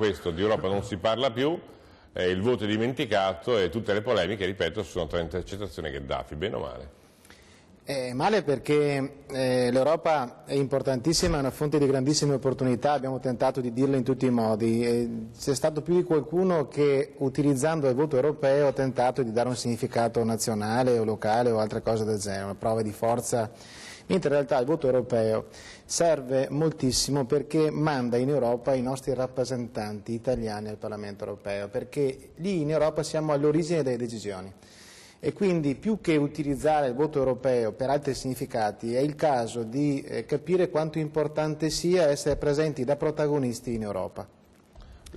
questo di Europa non si parla più, il voto è dimenticato e tutte le polemiche, ripeto, sono tra intercettazioni e Gheddafi, bene o male? Male perché l'Europa è importantissima, è una fonte di grandissime opportunità, abbiamo tentato di dirlo in tutti i modi. C'è stato più di qualcuno che, utilizzando il voto europeo, ha tentato di dare un significato nazionale o locale o altre cose del genere, una prova di forza, mentre in realtà il voto europeo serve moltissimo perché manda in Europa i nostri rappresentanti italiani al Parlamento europeo, perché lì in Europa siamo all'origine delle decisioni. E quindi più che utilizzare il voto europeo per altri significati è il caso di capire quanto importante sia essere presenti da protagonisti in Europa.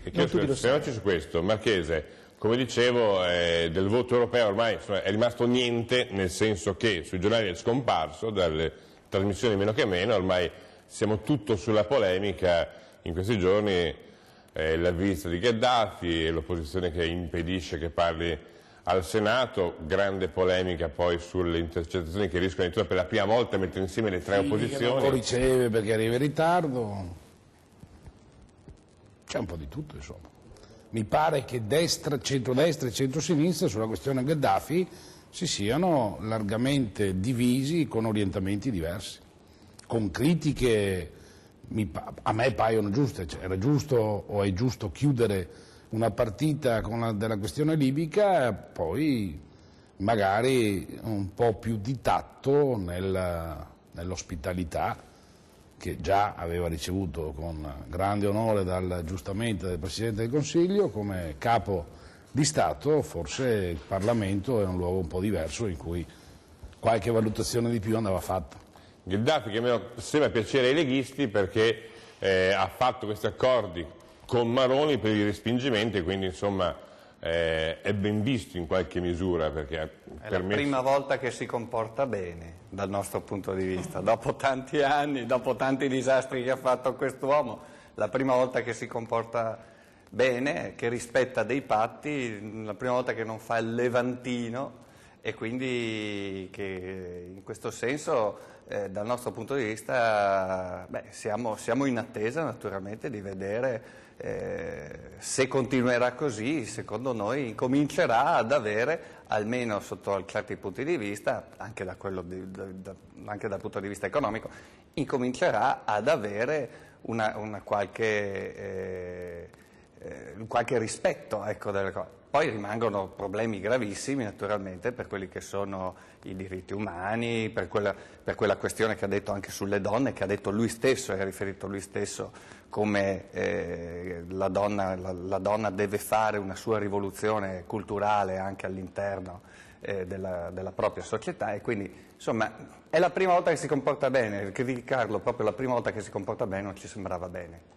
Fermiamoci su questo, Marchese, come dicevo del voto europeo ormai insomma, è rimasto niente, nel senso che sui giornali è scomparso, dalle trasmissioni meno che meno, ormai siamo tutto sulla polemica, in questi giorni la visita di Gheddafi e l'opposizione che impedisce che parli al Senato, grande polemica poi sulle intercettazioni che rischiano addirittura per la prima volta a mettere insieme le tre opposizioni. Che non lo riceve perché arriva in ritardo, c'è un po' di tutto insomma. Mi pare che centrodestra e centrosinistra sulla questione Gheddafi si siano largamente divisi con orientamenti diversi, con critiche a me paiono giuste, cioè, era giusto o è giusto chiudere una partita della questione libica, poi magari un po' più di tatto nell'ospitalità che già aveva ricevuto con grande onore giustamente dal Presidente del Consiglio come capo di Stato. Forse il Parlamento è un luogo un po' diverso in cui qualche valutazione di più andava fatta. Gheddafi che meno sembra piacere ai leghisti perché ha fatto questi accordi con Maroni per i respingimenti, quindi insomma è ben visto in qualche misura. Perché è la prima volta che si comporta bene dal nostro punto di vista, dopo tanti anni, dopo tanti disastri che ha fatto quest'uomo, la prima volta che si comporta bene, che rispetta dei patti, la prima volta che non fa il levantino e quindi che in questo senso dal nostro punto di vista siamo in attesa naturalmente di vedere se continuerà così. Secondo noi incomincerà ad avere, almeno sotto certi punti di vista, anche dal punto di vista economico, incomincerà ad avere qualche rispetto, ecco, delle cose. Poi rimangono problemi gravissimi naturalmente per quelli che sono i diritti umani, per quella questione che ha detto anche sulle donne, che ha detto lui stesso, ha riferito lui stesso come la donna deve fare una sua rivoluzione culturale anche all'interno della propria società, e quindi insomma è la prima volta che si comporta bene. Criticarlo proprio la prima volta che si comporta bene non ci sembrava bene.